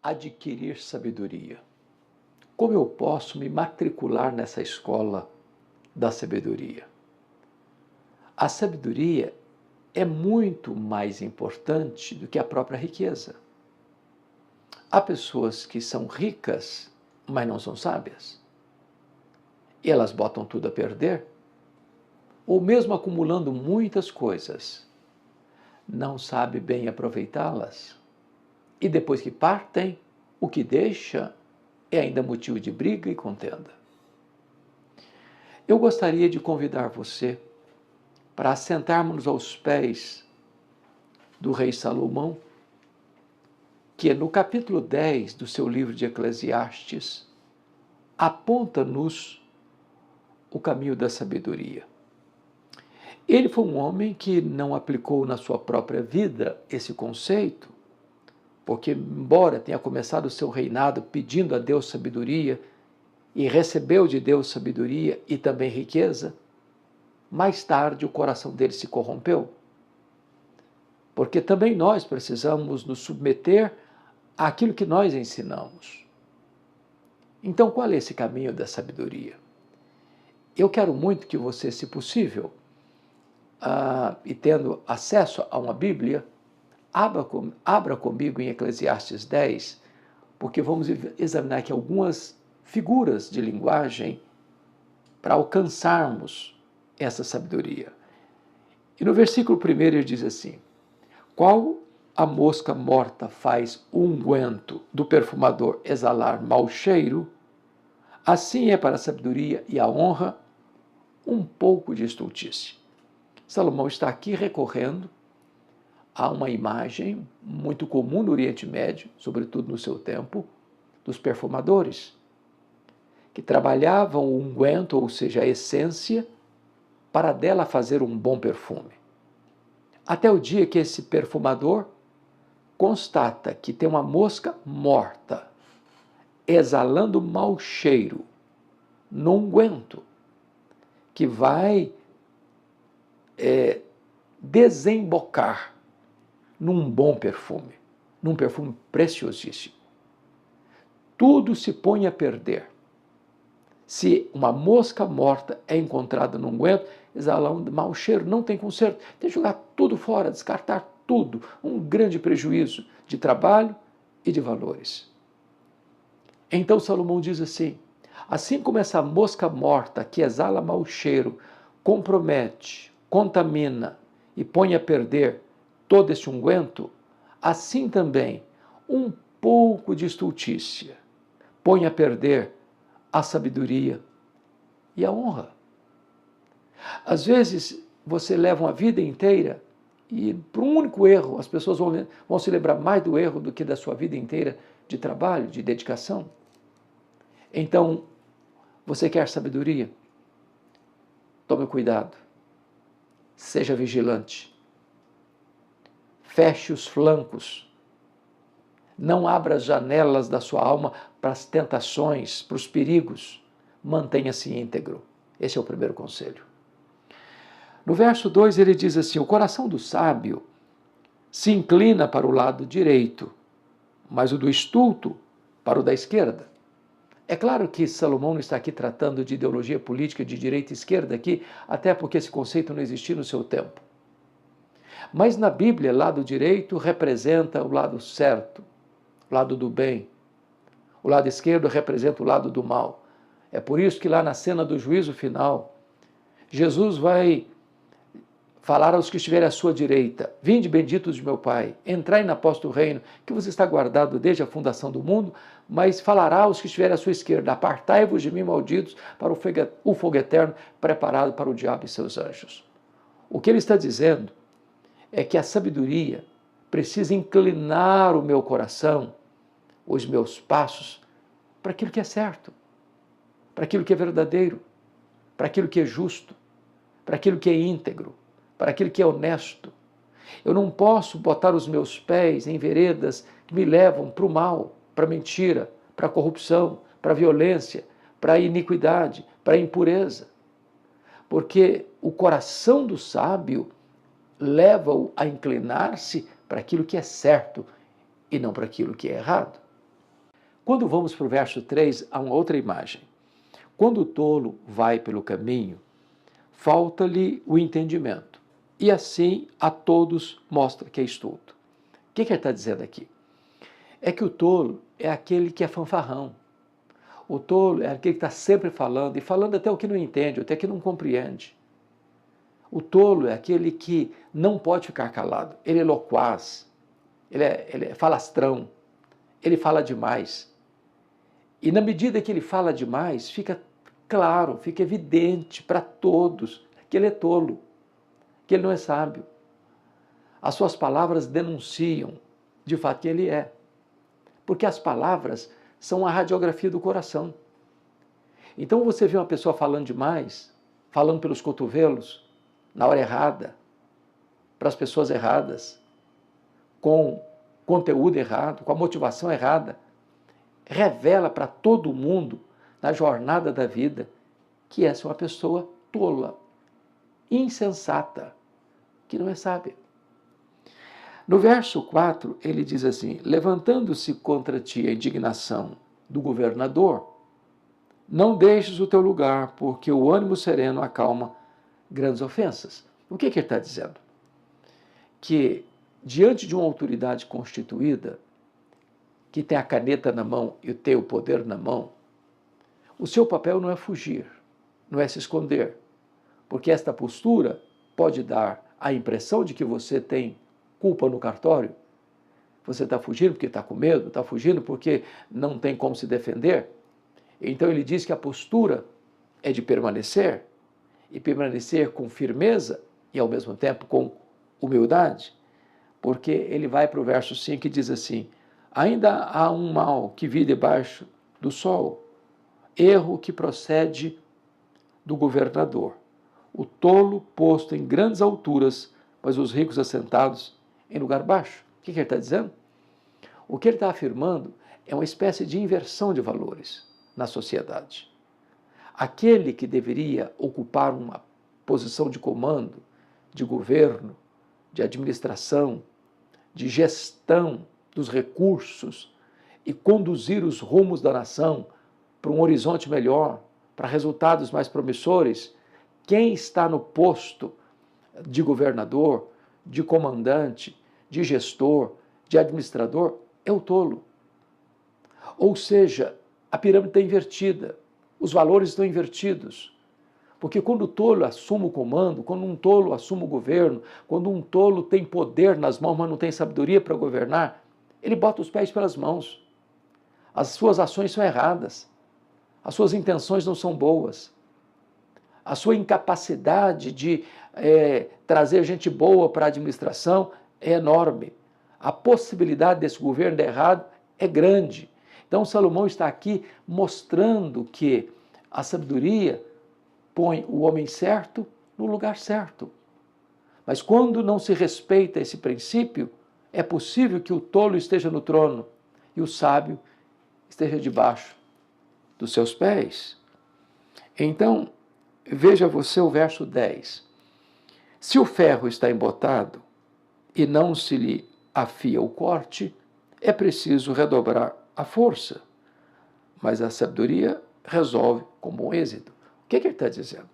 adquirir sabedoria? Como eu posso me matricular nessa escola da sabedoria? A sabedoria é muito mais importante do que a própria riqueza. Há pessoas que são ricas, mas não são sábias. E elas botam tudo a perder, ou mesmo acumulando muitas coisas, não sabe bem aproveitá-las. E depois que partem, o que deixa é ainda motivo de briga e contenda. Eu gostaria de convidar você para assentarmos aos pés do rei Salomão, que no capítulo 10 do seu livro de Eclesiastes, aponta-nos o caminho da sabedoria. Ele foi um homem que não aplicou na sua própria vida esse conceito, porque, embora tenha começado o seu reinado pedindo a Deus sabedoria, e recebeu de Deus sabedoria e também riqueza, mais tarde o coração dele se corrompeu. Porque também nós precisamos nos submeter àquilo que nós ensinamos. Então, qual é esse caminho da sabedoria? Eu quero muito que você, se possível, e tendo acesso a uma Bíblia, abra comigo em Eclesiastes 10, porque vamos examinar aqui algumas figuras de linguagem para alcançarmos essa sabedoria. E no versículo 1 ele diz assim: qual a mosca morta faz o unguento do perfumador exalar mau cheiro, assim é para a sabedoria e a honra um pouco de estultícia. Salomão está aqui recorrendo a uma imagem muito comum no Oriente Médio, sobretudo no seu tempo, dos perfumadores, que trabalhavam o unguento, ou seja, a essência, para dela fazer um bom perfume. Até o dia que esse perfumador constata que tem uma mosca morta, exalando mau cheiro, no unguento, que vai desembocar num bom perfume, num perfume preciosíssimo. Tudo se põe a perder se uma mosca morta é encontrada num unguento, exalando mau cheiro, não tem conserto, tem que jogar tudo fora, descartar tudo, um grande prejuízo de trabalho e de valores. Então Salomão diz assim como essa mosca morta que exala mau cheiro, compromete, contamina e põe a perder todo esse unguento, assim também um pouco de estultícia põe a perder a sabedoria e a honra. Às vezes você leva uma vida inteira e por um único erro as pessoas vão se lembrar mais do erro do que da sua vida inteira de trabalho, de dedicação. Então, você quer sabedoria? Tome cuidado. Seja vigilante. Feche os flancos. Não abra as janelas da sua alma para as tentações, para os perigos. Mantenha-se íntegro. Esse é o primeiro conselho. No verso 2 ele diz assim: o coração do sábio se inclina para o lado direito, mas o do estulto para o da esquerda. É claro que Salomão não está aqui tratando de ideologia política de direita e esquerda aqui, até porque esse conceito não existia no seu tempo. Mas na Bíblia, lado direito representa o lado certo, o lado do bem. O lado esquerdo representa o lado do mal. É por isso que lá na cena do juízo final, Jesus vai falar aos que estiverem à sua direita: vinde benditos de meu Pai, entrai na posse do reino, que vos está guardado desde a fundação do mundo, mas falará aos que estiverem à sua esquerda: apartai-vos de mim, malditos, para o fogo eterno preparado para o diabo e seus anjos. O que ele está dizendo é que a sabedoria precisa inclinar o meu coração, os meus passos, para aquilo que é certo, para aquilo que é verdadeiro, para aquilo que é justo, para aquilo que é íntegro, para aquilo que é honesto. Eu não posso botar os meus pés em veredas que me levam para o mal, para a mentira, para a corrupção, para a violência, para a iniquidade, para a impureza. Porque o coração do sábio leva-o a inclinar-se para aquilo que é certo e não para aquilo que é errado. Quando vamos para o verso 3, há uma outra imagem. Quando o tolo vai pelo caminho, falta-lhe o entendimento, e assim a todos mostra que é estulto. O que ele está dizendo aqui? É que o tolo é aquele que é fanfarrão. O tolo é aquele que está sempre falando, e falando até o que não entende, até o que não compreende. O tolo é aquele que não pode ficar calado. Ele é loquaz, ele é falastrão, ele fala demais. E na medida que ele fala demais, fica claro, fica evidente para todos que ele é tolo, que ele não é sábio. As suas palavras denunciam, de fato, que ele é. Porque as palavras são a radiografia do coração. Então você vê uma pessoa falando demais, falando pelos cotovelos, na hora errada, para as pessoas erradas, com conteúdo errado, com a motivação errada, revela para todo mundo, na jornada da vida, que essa é uma pessoa tola, insensata, que não é sábia. No verso 4, ele diz assim: levantando-se contra ti a indignação do governador, não deixes o teu lugar, porque o ânimo sereno acalma grandes ofensas. O que ele está dizendo? Que diante de uma autoridade constituída, que tem a caneta na mão e tem o poder na mão, o seu papel não é fugir, não é se esconder, porque esta postura pode dar a impressão de que você tem culpa no cartório. Você está fugindo porque está com medo, está fugindo porque não tem como se defender. Então ele diz que a postura é de permanecer, e permanecer com firmeza e ao mesmo tempo com humildade, porque ele vai para o verso 5 e diz assim: ainda há um mal que vi debaixo do sol, erro que procede do governador, o tolo posto em grandes alturas, mas os ricos assentados em lugar baixo. O que ele está dizendo? O que ele está afirmando é uma espécie de inversão de valores na sociedade. Aquele que deveria ocupar uma posição de comando, de governo, de administração, de gestão dos recursos e conduzir os rumos da nação para um horizonte melhor, para resultados mais promissores, quem está no posto de governador, de comandante, de gestor, de administrador, é o tolo. Ou seja, a pirâmide está invertida, os valores estão invertidos. Porque quando o tolo assume o comando, quando um tolo assume o governo, quando um tolo tem poder nas mãos, mas não tem sabedoria para governar, ele bota os pés pelas mãos. As suas ações são erradas. As suas intenções não são boas. A sua incapacidade de trazer gente boa para a administração é enorme. A possibilidade desse governo dar errado é grande. Então Salomão está aqui mostrando que a sabedoria põe o homem certo no lugar certo. Mas quando não se respeita esse princípio, é possível que o tolo esteja no trono e o sábio esteja debaixo dos seus pés. Então, veja você o verso 10. Se o ferro está embotado e não se lhe afia o corte, é preciso redobrar a força, mas a sabedoria resolve com bom êxito. O que ele está dizendo?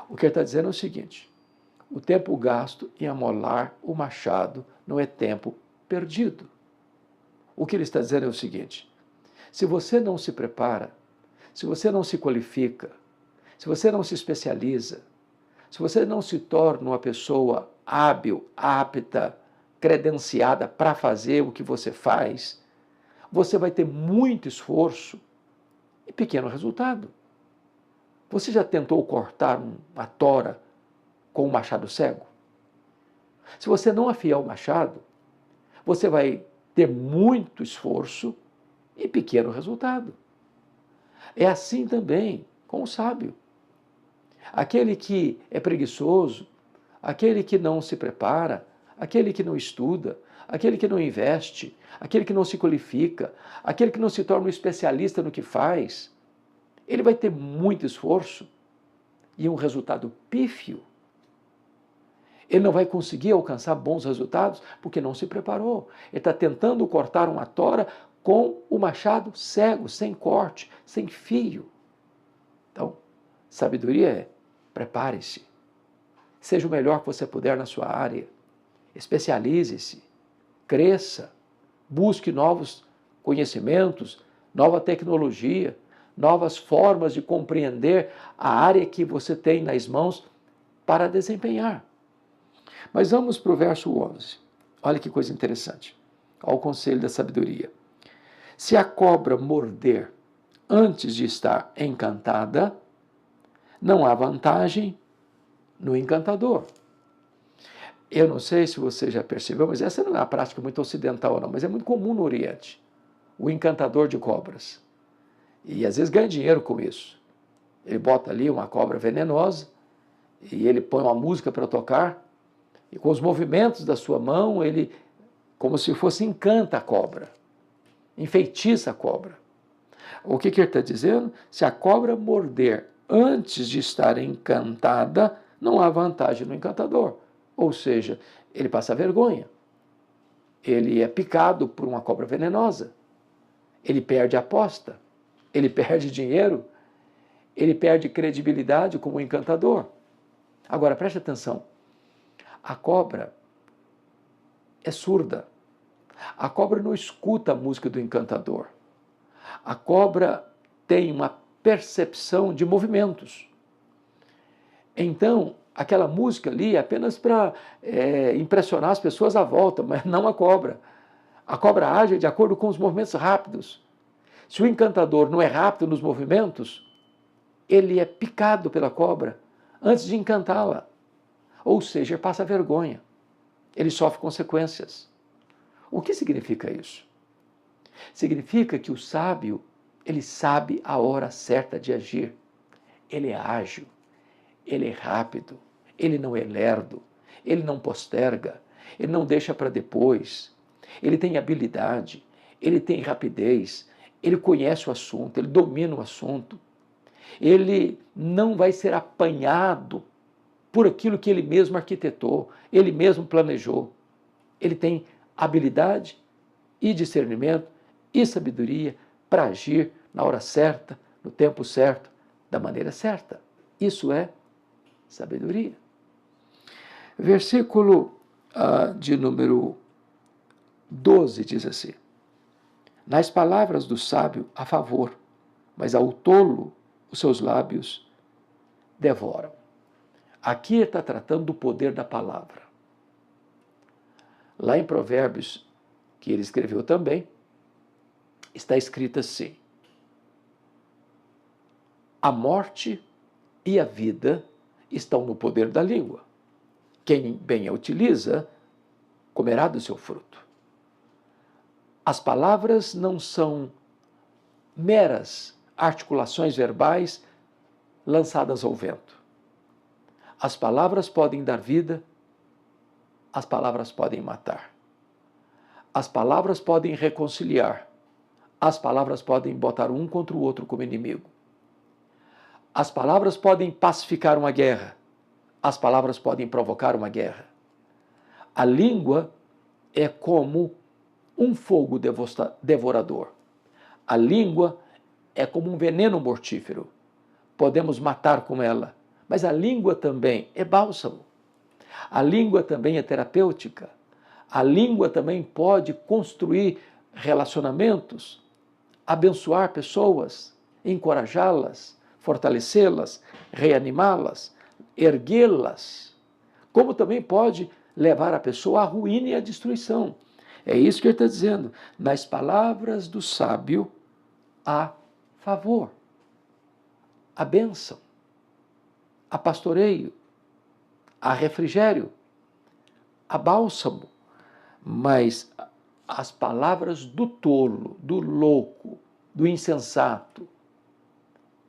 O que ele está dizendo é o seguinte: o tempo gasto em amolar o machado não é tempo perdido. O que ele está dizendo é o seguinte: se você não se prepara, se você não se qualifica, se você não se especializa, se você não se torna uma pessoa hábil, apta, credenciada para fazer o que você faz, você vai ter muito esforço e pequeno resultado. Você já tentou cortar uma tora com um machado cego? Se você não afiar o machado, você vai ter muito esforço e pequeno resultado. É assim também com o sábio. Aquele que é preguiçoso, aquele que não se prepara, aquele que não estuda, aquele que não investe, aquele que não se qualifica, aquele que não se torna um especialista no que faz, ele vai ter muito esforço e um resultado pífio. Ele não vai conseguir alcançar bons resultados porque não se preparou. Ele está tentando cortar uma tora com o machado cego, sem corte, sem fio. Então, sabedoria é: prepare-se, seja o melhor que você puder na sua área, especialize-se, cresça, busque novos conhecimentos, nova tecnologia, novas formas de compreender a área que você tem nas mãos para desempenhar. Mas vamos para o verso 11. Olha que coisa interessante. Olha o conselho da sabedoria. Se a cobra morder antes de estar encantada, não há vantagem no encantador. Eu não sei se você já percebeu, mas essa não é uma prática muito ocidental, não, mas é muito comum no Oriente. O encantador de cobras. E às vezes ganha dinheiro com isso. Ele bota ali uma cobra venenosa e ele põe uma música para tocar e com os movimentos da sua mão ele, como se fosse, encanta a cobra, enfeitiça a cobra. O que ele está dizendo? Se a cobra morder antes de estar encantada, não há vantagem no encantador. Ou seja, ele passa vergonha. Ele é picado por uma cobra venenosa. Ele perde a aposta. Ele perde dinheiro. Ele perde credibilidade como encantador. Agora, preste atenção. A cobra é surda. A cobra não escuta a música do encantador. A cobra tem uma percepção de movimentos. Então, aquela música ali é apenas para impressionar as pessoas à volta, mas não a cobra. A cobra age de acordo com os movimentos rápidos. Se o encantador não é rápido nos movimentos, ele é picado pela cobra antes de encantá-la. Ou seja, passa vergonha. Ele sofre consequências. O que significa isso? Significa que o sábio, ele sabe a hora certa de agir. Ele é ágil, ele é rápido, ele não é lerdo, ele não posterga, ele não deixa para depois. Ele tem habilidade, ele tem rapidez, ele conhece o assunto, ele domina o assunto. Ele não vai ser apanhado por aquilo que ele mesmo arquitetou, ele mesmo planejou. Ele tem habilidade e discernimento e sabedoria para agir na hora certa, no tempo certo, da maneira certa. Isso é sabedoria. Versículo de número 12 diz assim: nas palavras do sábio há favor, mas ao tolo os seus lábios devoram. Aqui ele está tratando do poder da palavra. Lá em Provérbios, que ele escreveu também, está escrito assim: a morte e a vida estão no poder da língua. Quem bem a utiliza, comerá do seu fruto. As palavras não são meras articulações verbais lançadas ao vento. As palavras podem dar vida, as palavras podem matar. As palavras podem reconciliar, as palavras podem botar um contra o outro como inimigo. As palavras podem pacificar uma guerra, as palavras podem provocar uma guerra. A língua é como um fogo devorador. A língua é como um veneno mortífero. Podemos matar com ela, mas a língua também é bálsamo. A língua também é terapêutica. A língua também pode construir relacionamentos, abençoar pessoas, encorajá-las, fortalecê-las, reanimá-las, erguê-las, como também pode levar a pessoa à ruína e à destruição. É isso que ele está dizendo. Nas palavras do sábio há favor, há bênção, há pastoreio, há refrigério, há bálsamo. Mas as palavras do tolo, do louco, do insensato,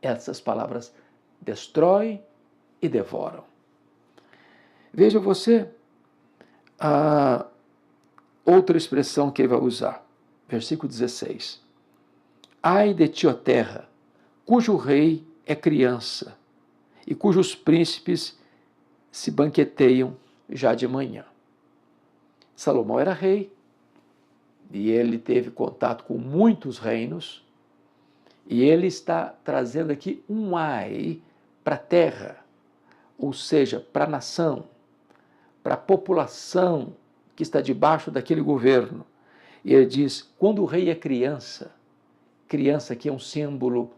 essas palavras destroem e devoram. Veja você a outra expressão que ele vai usar. Versículo 16. Ai de ti, ó terra, cujo rei é criança e cujos príncipes se banqueteiam já de manhã. Salomão era rei e ele teve contato com muitos reinos, e ele está trazendo aqui um ai para a terra, ou seja, para a nação, para a população que está debaixo daquele governo. E ele diz, quando o rei é criança, criança que é um símbolo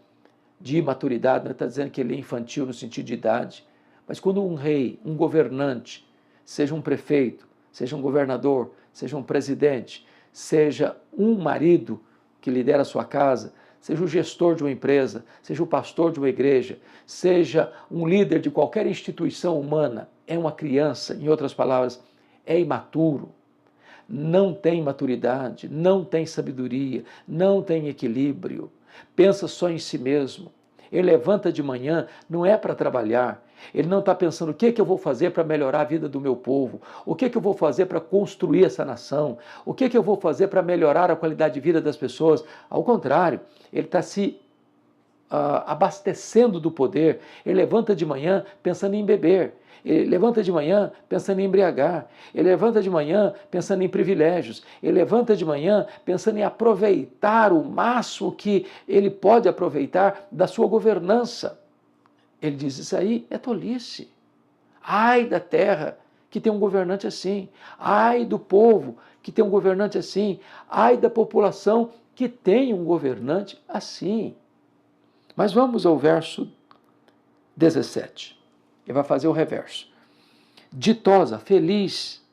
de imaturidade, não está dizendo que ele é infantil no sentido de idade, mas quando um rei, um governante, seja um prefeito, seja um governador, seja um presidente, seja um marido que lidera a sua casa, seja o gestor de uma empresa, seja o pastor de uma igreja, seja um líder de qualquer instituição humana, é uma criança, em outras palavras, é imaturo, não tem maturidade, não tem sabedoria, não tem equilíbrio, pensa só em si mesmo. Ele levanta de manhã, não é para trabalhar, ele não está pensando o que eu vou fazer para melhorar a vida do meu povo, o que eu vou fazer para construir essa nação, o que eu vou fazer para melhorar a qualidade de vida das pessoas. Ao contrário, ele está se abastecendo do poder, ele levanta de manhã pensando em beber, ele levanta de manhã pensando em embriagar, ele levanta de manhã pensando em privilégios, ele levanta de manhã pensando em aproveitar o máximo que ele pode aproveitar da sua governança. Ele diz, isso aí é tolice. Ai da terra que tem um governante assim, ai do povo que tem um governante assim, ai da população que tem um governante assim. Mas vamos ao verso 17. Ele vai fazer o reverso. Ditosa, feliz,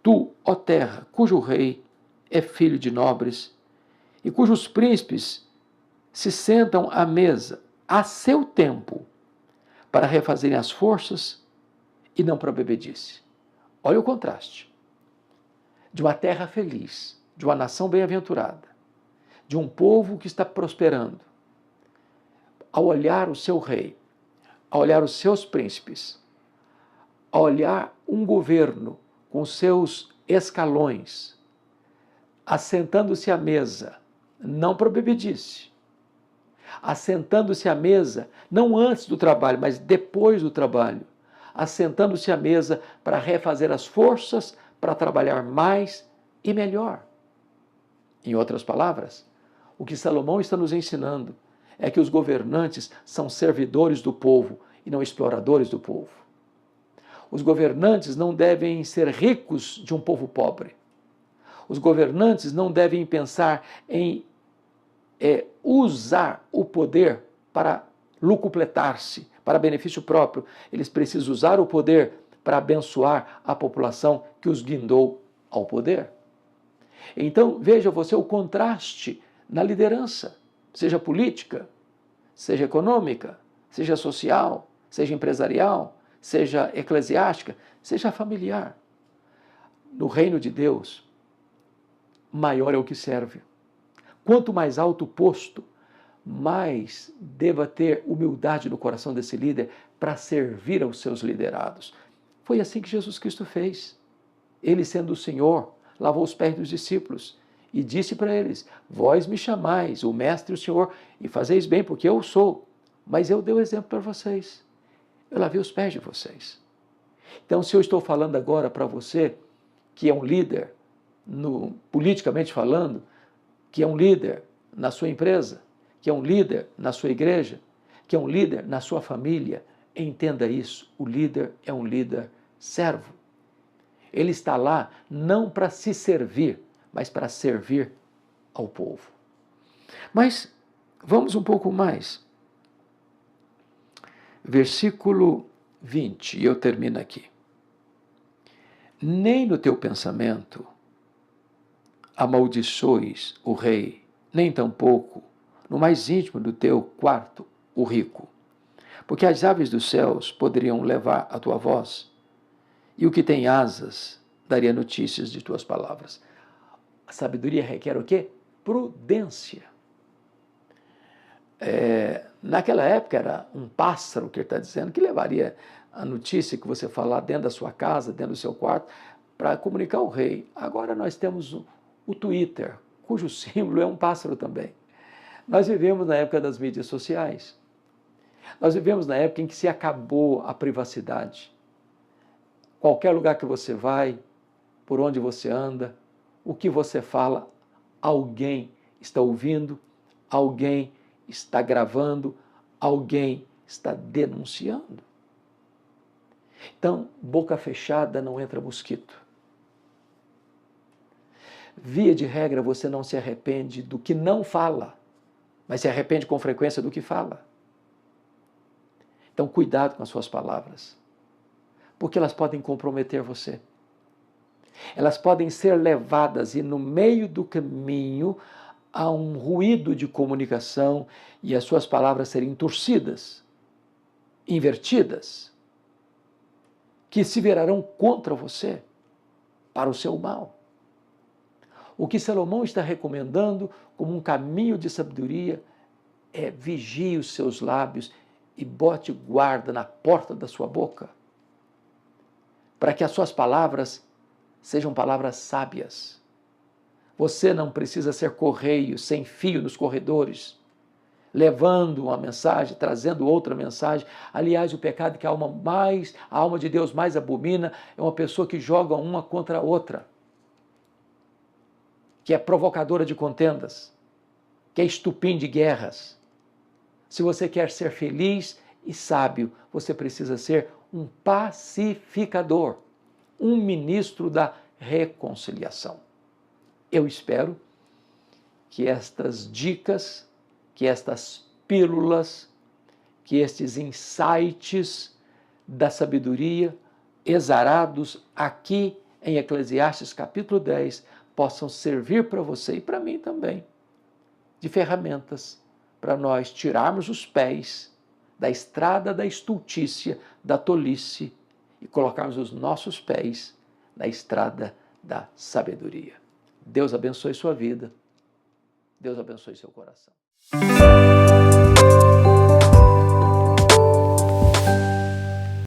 tu, ó terra, cujo rei é filho de nobres, e cujos príncipes se sentam à mesa a seu tempo, para refazerem as forças e não para a bebedice. Olha o contraste. De uma terra feliz, de uma nação bem-aventurada, de um povo que está prosperando, ao olhar o seu rei, a olhar os seus príncipes, a olhar um governo com seus escalões, assentando-se à mesa, não para bebedice, assentando-se à mesa, não antes do trabalho, mas depois do trabalho, assentando-se à mesa para refazer as forças, para trabalhar mais e melhor. Em outras palavras, o que Salomão está nos ensinando é que os governantes são servidores do povo e não exploradores do povo. Os governantes não devem ser ricos de um povo pobre. Os governantes não devem pensar em usar o poder para lucupletar-se, para benefício próprio. Eles precisam usar o poder para abençoar a população que os guindou ao poder. Então, veja você o contraste na liderança, seja política, seja econômica, seja social, seja empresarial, seja eclesiástica, seja familiar. No reino de Deus, maior é o que serve. Quanto mais alto o posto, mais deva ter humildade no coração desse líder para servir aos seus liderados. Foi assim que Jesus Cristo fez. Ele, sendo o Senhor, lavou os pés dos discípulos e disse para eles, vós me chamais, o Mestre e o Senhor, e fazeis bem, porque eu sou. Mas eu dei o exemplo para vocês. Eu lavei os pés de vocês. Então, se eu estou falando agora para você, que é um líder, politicamente falando, que é um líder na sua empresa, que é um líder na sua igreja, que é um líder na sua família, entenda isso, o líder é um líder servo. Ele está lá não para se servir, mas para servir ao povo. Mas vamos um pouco mais. Versículo 20, e eu termino aqui. Nem no teu pensamento amaldiçoes o rei, nem tampouco no mais íntimo do teu quarto o rico, porque as aves dos céus poderiam levar a tua voz, e o que tem asas daria notícias de tuas palavras. A sabedoria requer o quê? Prudência. Naquela época era um pássaro que ele está dizendo, que levaria a notícia que você falar dentro da sua casa, dentro do seu quarto, para comunicar ao rei. Agora nós temos o Twitter, cujo símbolo é um pássaro também. Nós vivemos na época das mídias sociais. Nós vivemos na época em que se acabou a privacidade. Qualquer lugar que você vai, por onde você anda, o que você fala, alguém está ouvindo, alguém está gravando, alguém está denunciando. Então, boca fechada não entra mosquito. Via de regra, você não se arrepende do que não fala, mas se arrepende com frequência do que fala. Então, cuidado com as suas palavras, porque elas podem comprometer você. Elas podem ser levadas e no meio do caminho há um ruído de comunicação e as suas palavras serem torcidas, invertidas, que se virarão contra você, para o seu mal. O que Salomão está recomendando como um caminho de sabedoria é: vigie os seus lábios e bote guarda na porta da sua boca, para que as suas palavras sejam palavras sábias. Você não precisa ser correio sem fio nos corredores, levando uma mensagem, trazendo outra mensagem. Aliás, o pecado que a alma de Deus mais abomina é uma pessoa que joga uma contra a outra, que é provocadora de contendas, que é estupim de guerras. Se você quer ser feliz e sábio, você precisa ser um pacificador, um ministro da reconciliação. Eu espero que estas dicas, que estas pílulas, que estes insights da sabedoria exarados aqui em Eclesiastes capítulo 10 possam servir para você e para mim também de ferramentas para nós tirarmos os pés da estrada da estultícia, da tolice e colocarmos os nossos pés na estrada da sabedoria. Deus abençoe sua vida. Deus abençoe seu coração.